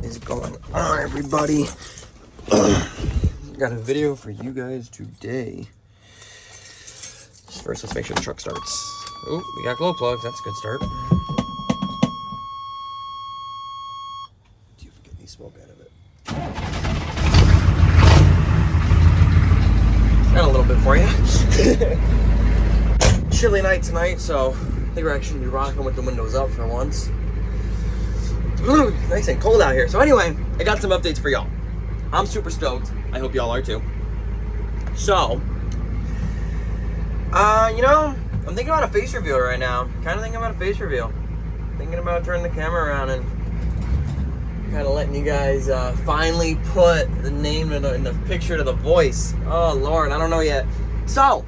Is going on, everybody? Got a video for you guys today. First, let's make sure the truck starts. Oh, we got glow plugs. That's a good start. Do you get any smoke out of it? Got a little bit for you. Chilly night tonight, so I think we're actually gonna be rocking with the windows up for once. Ooh, nice and cold out here. So anyway, I got some updates for y'all. I'm super stoked. I hope y'all are too. So, I'm thinking about a face reveal right now. Kind of thinking about a face reveal. Thinking about turning the camera around and kind of letting you guys finally put the name in the picture to the voice. Oh Lord, I don't know yet. So,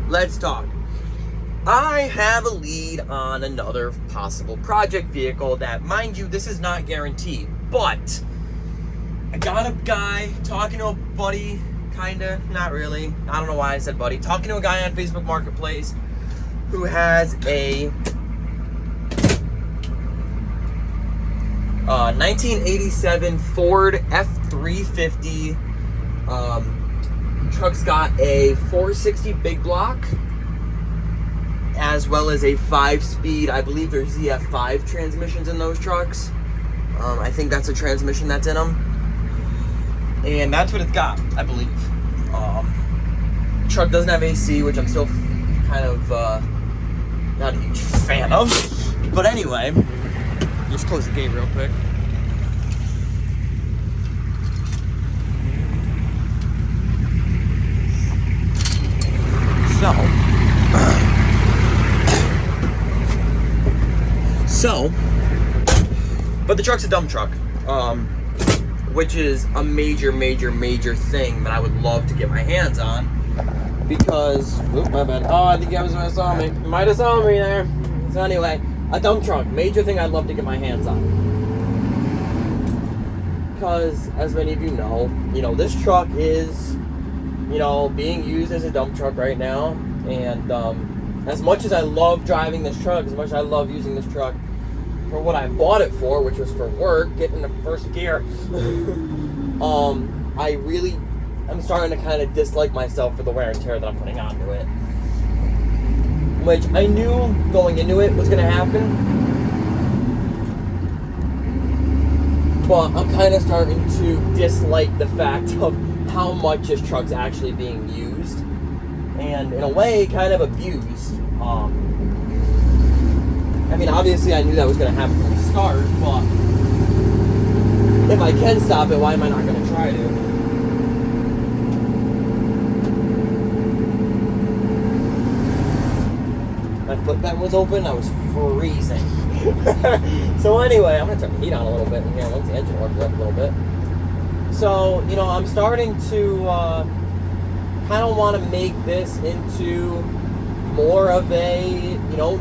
let's talk. I have a lead on another possible project vehicle that, mind you, this is not guaranteed, but I got a guy talking to a buddy, kinda, not really, I don't know why I said buddy, talking to a guy on Facebook Marketplace who has a 1987 Ford F350. Truck's got a 460 big block, as well as a 5-speed, I believe there's ZF5 transmissions in those trucks. I think that's a transmission that's in them. And that's what it's got, I believe. Truck doesn't have AC, which I'm still kind of not a huge fan of. But anyway, just close the gate real quick. But the truck's a dump truck, which is a major thing that I would love to get my hands on, because, oop, my bad. Oh, I think you guys saw me. You might have saw me there. So anyway, a dump truck, major thing I'd love to get my hands on. Because, as many of you know, this truck is, being used as a dump truck right now, and as much as I love driving this truck, as much as I love using this truck for what I bought it for, which was for work, getting the first gear, I'm starting to kind of dislike myself for the wear and tear that I'm putting onto it. Which I knew going into it was going to happen, but I'm kind of starting to dislike the fact of how much this truck's actually being used, and in a way, kind of abused. I mean, obviously I knew that was going to happen from the start, but if I can stop it, why am I not going to try to? My foot vent was open, I was freezing. So anyway, I'm going to turn the heat on a little bit in here once the engine warms up a little bit. So, I'm starting to kind of want to make this into more of a,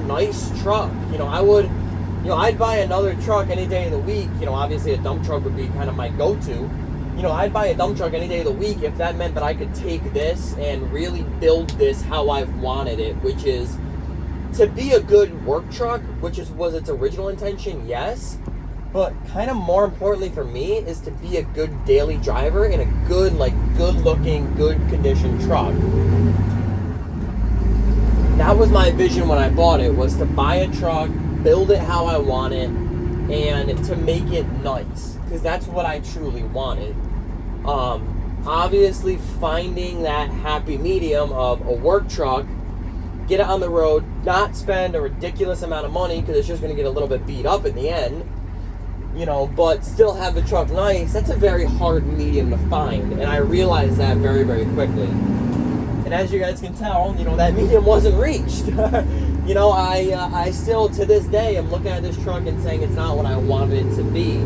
nice truck. I'd buy another truck any day of the week. Obviously a dump truck would be kind of my go-to. I'd buy a dump truck any day of the week if that meant that I could take this and really build this how I've wanted it, which is to be a good work truck, which was its original intention, yes. But kind of more importantly for me is to be a good daily driver in a good looking, good condition truck. That was my vision when I bought it, was to buy a truck, build it how I want it, and to make it nice, because that's what I truly wanted. Obviously finding that happy medium of a work truck, get it on the road, not spend a ridiculous amount of money, because it's just going to get a little bit beat up in the end, but still have the truck nice, that's a very hard medium to find, and I realized that very, very quickly. And as you guys can tell, that medium wasn't reached. I still, to this day, am looking at this truck and saying it's not what I wanted it to be.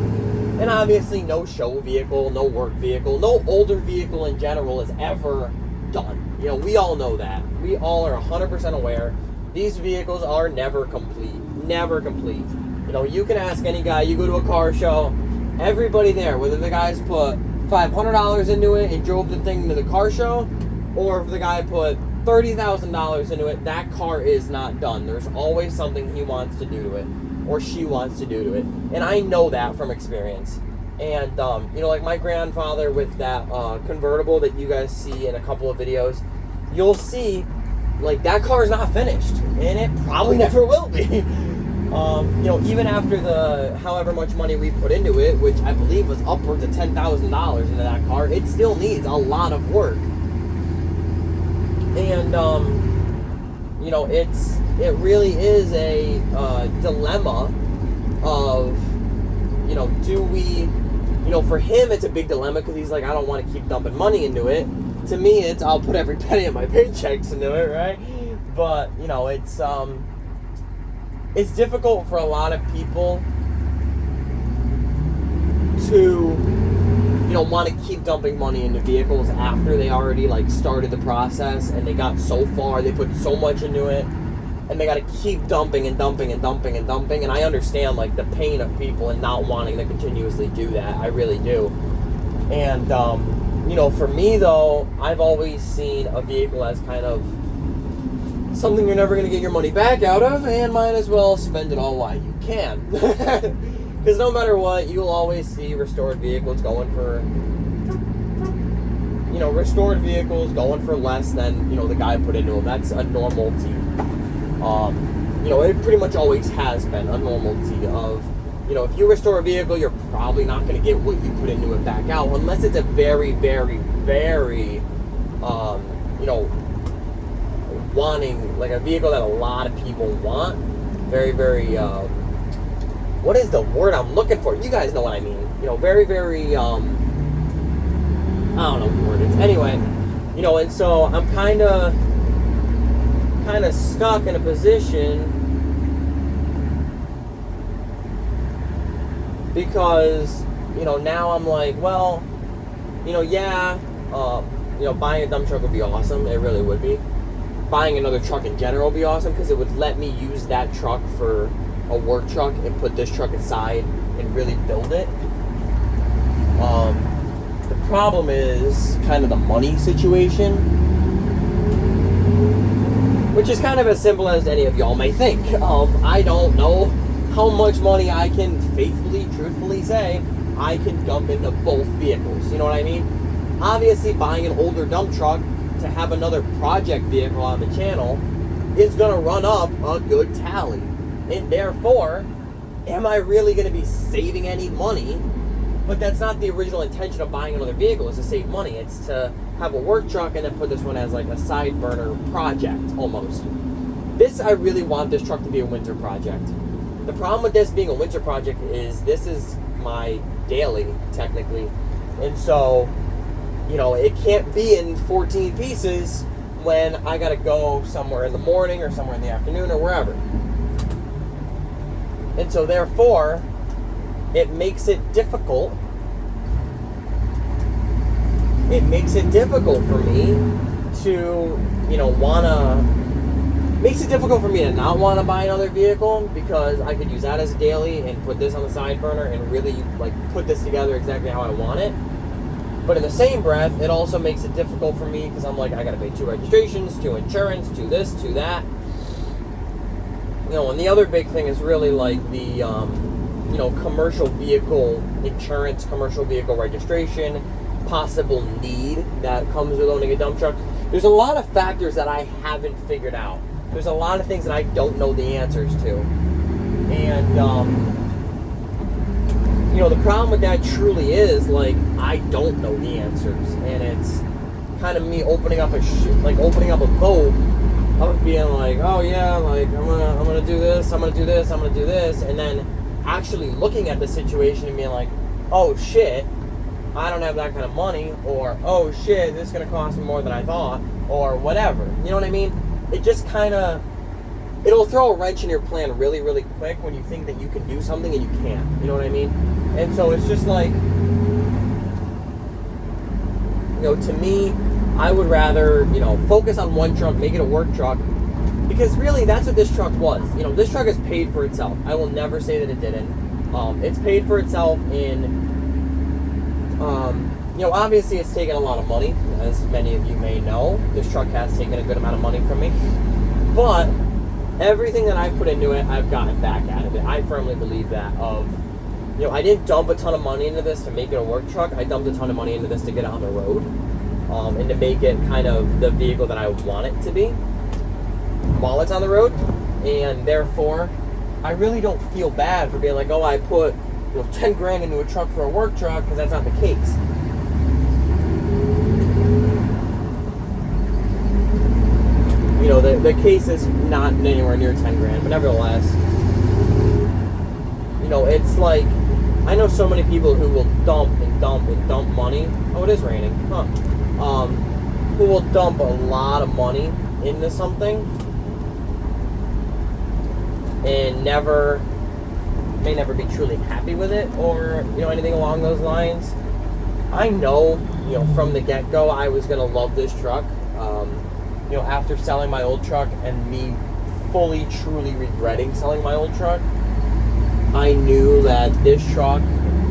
And obviously, no show vehicle, no work vehicle, no older vehicle in general is ever done. We all know that. We all are 100% aware. These vehicles are never complete. Never complete. You can ask any guy, you go to a car show, everybody there, whether the guys put $500 into it and drove the thing to the car show, or if the guy put $30,000 into it, that car is not done. There's always something he wants to do to it. or she wants to do to it. And I know that from experience. And, you know, like my grandfather with that convertible that you guys see in a couple of videos, you'll see, like, that car is not finished. And it probably never will be. You know, even after the however much money we put into it, which I believe was upwards of $10,000 into that car, it still needs a lot of work. And, you know, it really is a dilemma of, you know, do we, you know, for him it's a big dilemma because he's like, I don't want to keep dumping money into it. To me, it's I'll put every penny of my paychecks into it, right? But, you know, it's difficult for a lot of people to, you know, want to keep dumping money into vehicles after they already, like, started the process and they got so far, they put so much into it, and they got to keep dumping and dumping and dumping and dumping. And I understand, like, the pain of people and not wanting to continuously do that. I really do. And, you know, for me, though, I've always seen a vehicle as kind of something you're never going to get your money back out of, and might as well spend it all while you can. Because no matter what, you'll always see restored vehicles going for, you know, restored vehicles going for less than, you know, the guy put into them. That's a normality. You know, it pretty much always has been a normality of, you know, if you restore a vehicle, you're probably not going to get what you put into it back out, unless it's a very, very, very, you know, wanting, like a vehicle that a lot of people want. Very, very, what is the word I'm looking for? You guys know what I mean. You know, very, very, I don't know what the word is. Anyway, you know, and so I'm kind of stuck in a position because, you know, now I'm like, well, you know, yeah, you know, buying a dump truck would be awesome. It really would be. Buying another truck in general would be awesome because it would let me use that truck for a work truck and put this truck aside and really build it. The problem is kind of the money situation, which is kind of as simple as any of y'all may think. I don't know how much money I can faithfully, truthfully say I can dump into both vehicles. You know what I mean? Obviously, buying an older dump truck to have another project vehicle on the channel is going to run up a good tally. And therefore, am I really going to be saving any money? But that's not the original intention of buying another vehicle, is to save money. It's to have a work truck and then put this one as like a side burner project, almost. I really want this truck to be a winter project. The problem with this being a winter project is this is my daily, technically. And so, you know, it can't be in 14 pieces when I got to go somewhere in the morning or somewhere in the afternoon or wherever. And so, therefore, it makes it difficult. It makes it difficult for me to, you know, makes it difficult for me to not want to buy another vehicle because I could use that as a daily and put this on the side burner and really, like, put this together exactly how I want it. But in the same breath, it also makes it difficult for me because I'm like, I got to pay 2 registrations, 2 insurance, 2 this, 2 that. You know, and the other big thing is really like the, you know, commercial vehicle insurance, commercial vehicle registration, possible need that comes with owning a dump truck. There's a lot of factors that I haven't figured out. There's a lot of things that I don't know the answers to. And, you know, the problem with that truly is, like, I don't know the answers. And it's kind of me opening up a boat of being like, oh yeah, like, I'm gonna do this, I'm gonna do this, I'm gonna do this. And then actually looking at the situation and being like, oh shit, I don't have that kind of money, or oh shit, this is gonna cost me more than I thought, or whatever. You know what I mean? It just kind of, it'll throw a wrench in your plan really, really quick when you think that you can do something and you can't. You know what I mean? And so it's just like, you know, to me, I would rather, you know, focus on one truck, make it a work truck, because really that's what this truck was. You know, this truck has paid for itself. I will never say that it didn't. It's paid for itself in, you know, obviously it's taken a lot of money, as many of you may know. This truck has taken a good amount of money from me. But everything that I put into it, I've gotten back out of it. I firmly believe that. I didn't dump a ton of money into this to make it a work truck. I dumped a ton of money into this to get it on the road, and to make it kind of the vehicle that I want it to be while it's on the road. And therefore, I really don't feel bad for being like, oh, I put 10 grand into a truck for a work truck, because that's not the case. The case is not anywhere near 10 grand, but nevertheless, it's like, I know so many people who will dump money. Oh, it is raining, huh? Who will dump a lot of money into something and may never be truly happy with it, or anything along those lines. I know, from the get-go, I was gonna love this truck. After selling my old truck and me fully, truly regretting selling my old truck, I knew that this truck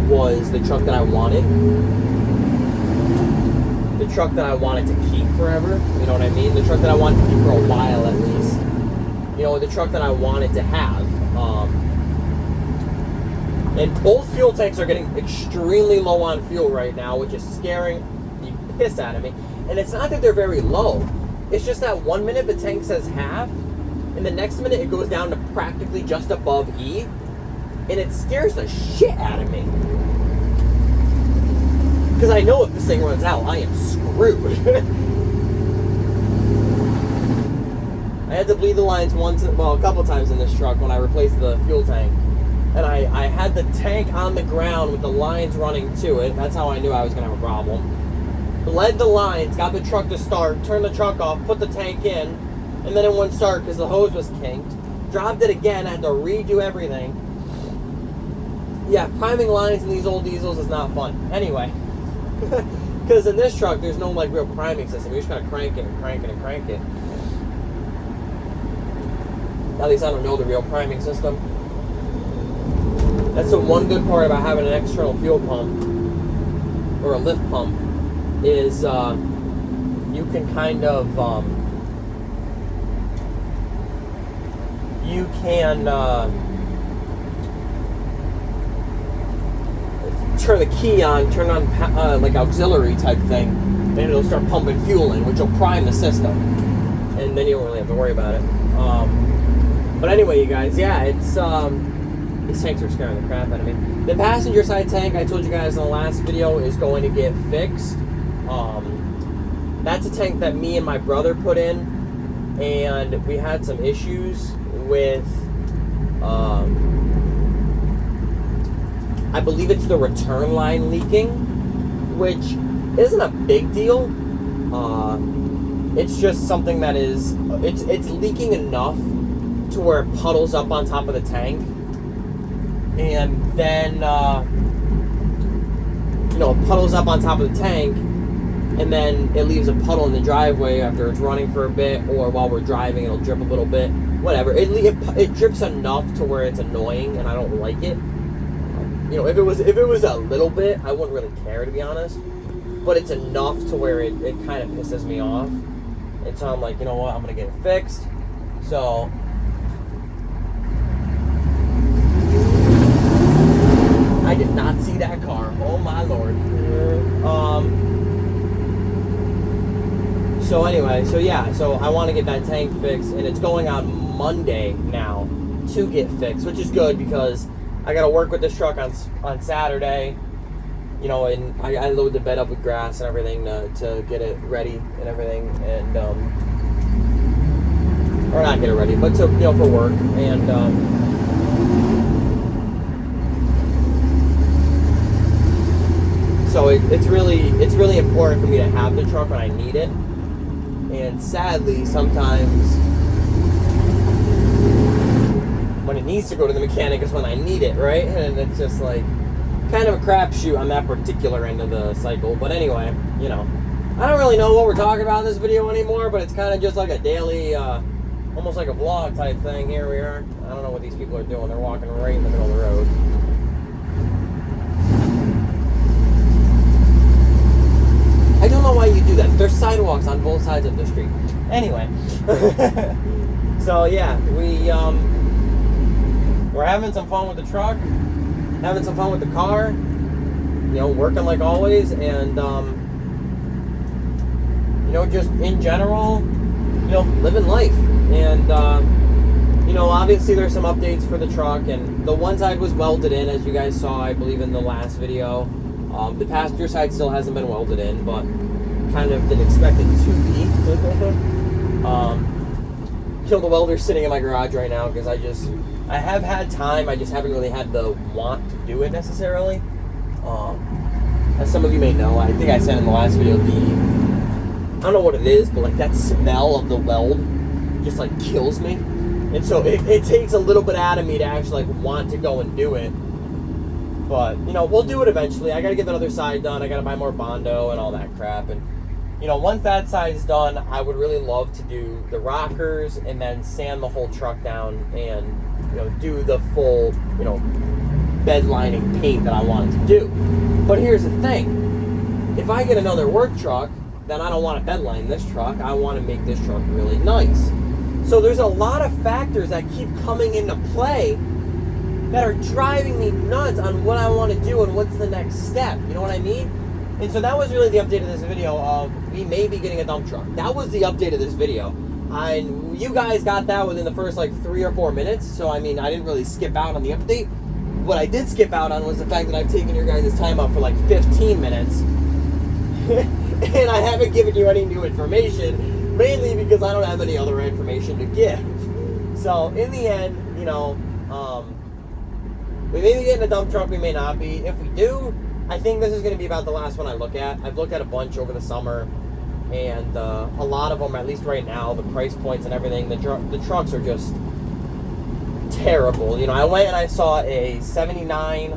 was the truck that I wanted. The truck that I wanted to keep forever. You know what I mean? The truck that I wanted to keep for a while at least. The truck that I wanted to have. And both fuel tanks are getting extremely low on fuel right now, which is scaring the piss out of me. And it's not that they're very low. It's just that 1 minute the tank says half, and the next minute it goes down to practically just above E, and it scares the shit out of me. Because I know if this thing runs out, I am screwed. I had to bleed the lines a couple times in this truck when I replaced the fuel tank. And I had the tank on the ground with the lines running to it. That's how I knew I was going to have a problem. Bled the lines, got the truck to start, turned the truck off, put the tank in, and then it wouldn't start because the hose was kinked. Dropped it again, had to redo everything. Yeah, priming lines in these old diesels is not fun. Anyway, because in this truck, there's no real priming system. You just gotta crank it and crank it and crank it. At least I don't know the real priming system. That's the one good part about having an external fuel pump or a lift pump, is you can kind of turn the key on, turn on like auxiliary type thing, and it'll start pumping fuel in, which will prime the system, and then you don't really have to worry about it. But anyway, you guys, yeah, it's these tanks are scaring the crap out of me. The passenger side tank, I told you guys in the last video, is going to get fixed. That's a tank that me and my brother put in, and we had some issues with, I believe it's the return line leaking, which isn't a big deal. It's just something that is, it's leaking enough to where it puddles up on top of the tank, and then, it puddles up on top of the tank, and then it leaves a puddle in the driveway after it's running for a bit, or while we're driving, it'll drip a little bit. Whatever. It drips enough to where it's annoying, and I don't like it. If it was a little bit, I wouldn't really care, to be honest. But it's enough to where it kind of pisses me off. And so I'm like, you know what? I'm gonna get it fixed. So I did not see that car. Oh my lord. So anyway, so I want to get that tank fixed, and it's going on Monday now to get fixed, which is good because I got to work with this truck on Saturday, and I load the bed up with grass and everything to get it ready and everything, and or not get it ready, but to for work, and so it's really important for me to have the truck when I need it. And sadly, sometimes when it needs to go to the mechanic is when I need it, right? And it's just like kind of a crapshoot on that particular end of the cycle. But anyway, I don't really know what we're talking about in this video anymore, but it's kind of just like a daily, almost like a vlog type thing. Here we are. I don't know what these people are doing. They're walking right in the middle of the road. I don't know why you do that. There's sidewalks on both sides of the street. Anyway. So yeah, we're having some fun with the truck, having some fun with the car, you know, working like always, and you know, just in general, you know, living life. And you know, obviously there's some updates for the truck, and the one side was welded in, as you guys saw, I believe, in the last video. The passenger side still hasn't been welded in, but kind of didn't expect it to be. You know, the welder's sitting in my garage right now because I have had time, I just haven't really had the want to do it necessarily. As some of you may know, I think I said in the last video, I don't know what it is, but like that smell of the weld just like kills me. And so it takes a little bit out of me to actually like want to go and do it. But, you know, we'll do it eventually. I got to get that other side done. I got to buy more Bondo and all that crap. And, you know, once that side's done, I would really love to do the rockers and then sand the whole truck down and, you know, do the full, you know, bed lining paint that I wanted to do. But here's the thing. If I get another work truck, then I don't want to bed line this truck. I want to make this truck really nice. So there's a lot of factors that keep coming into play that are driving me nuts on what I want to do and what's the next step. You know what I mean? And so that was really the update of this video of we may be getting a dump truck. That was the update of this video. And you guys got that within the first like 3 or 4 minutes. So I mean, I didn't really skip out on the update. What I did skip out on was the fact that I've taken your guys' time up for like 15 minutes. And I haven't given you any new information, mainly because I don't have any other information to give. So in the end, you know, we may be getting a dump truck, we may not be. If we do, I think this is going to be about the last one I look at. I've looked at a bunch over the summer, and a lot of them, at least right now, the price points and everything, the trucks are just terrible. You know, I went and I saw a 79,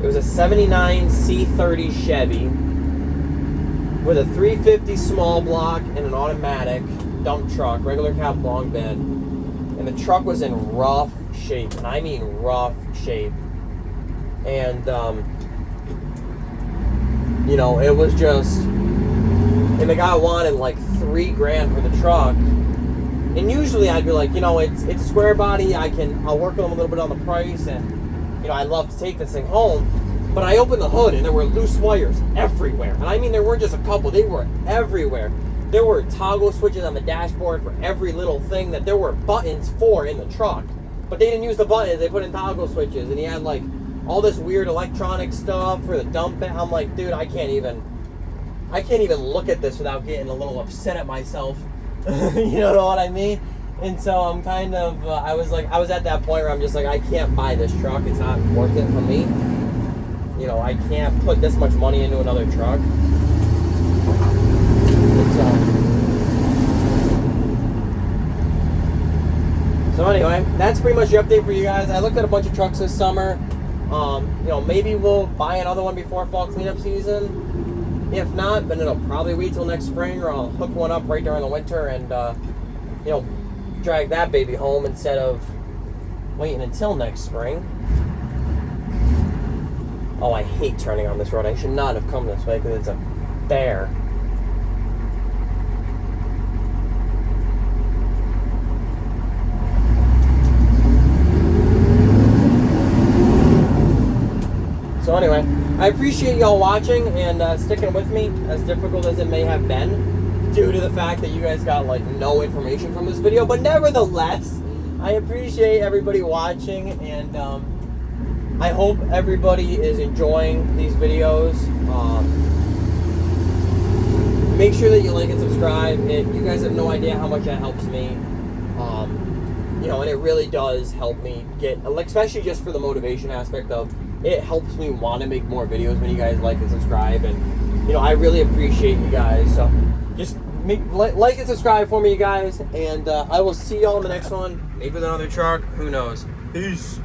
it was a 79 C30 Chevy with a 350 small block and an automatic dump truck, regular cab long bed. And the truck was in rough shape, and I mean rough shape. And, you know, it was just, and the guy wanted like $3,000 for the truck. And usually I'd be like, you know, it's a square body, I'll work with them a little bit on the price, and, you know, I'd love to take this thing home. But I opened the hood and there were loose wires everywhere. And I mean, there weren't just a couple, they were everywhere. There were toggle switches on the dashboard for every little thing that there were buttons for in the truck. But they didn't use the buttons, they put in toggle switches. And he had like all this weird electronic stuff for the dump. I'm like, dude, I can't even look at this without getting a little upset at myself. You know what I mean? And so I'm kind of, I was at that point where I'm just like, I can't buy this truck. It's not worth it for me. You know, I can't put this much money into another truck. So anyway, that's pretty much the update for you guys. I looked at a bunch of trucks this summer. You know, maybe we'll buy another one before fall cleanup season. If not, then it'll probably wait till next spring, or I'll hook one up right during the winter and, you know, drag that baby home instead of waiting until next spring. Oh, I hate turning on this road. I should not have come this way because it's a bear. So anyway, I appreciate y'all watching and sticking with me, as difficult as it may have been, due to the fact that you guys got like no information from this video. But nevertheless, I appreciate everybody watching, and I hope everybody is enjoying these videos. Make sure that you like and subscribe. You guys have no idea how much that helps me. You know, and it really does help me get, especially just for the motivation aspect of, it helps me want to make more videos when you guys like and subscribe. And, you know, I really appreciate you guys. So just like and subscribe for me, you guys. And I will see y'all in the next one. Maybe with another truck. Who knows? Peace.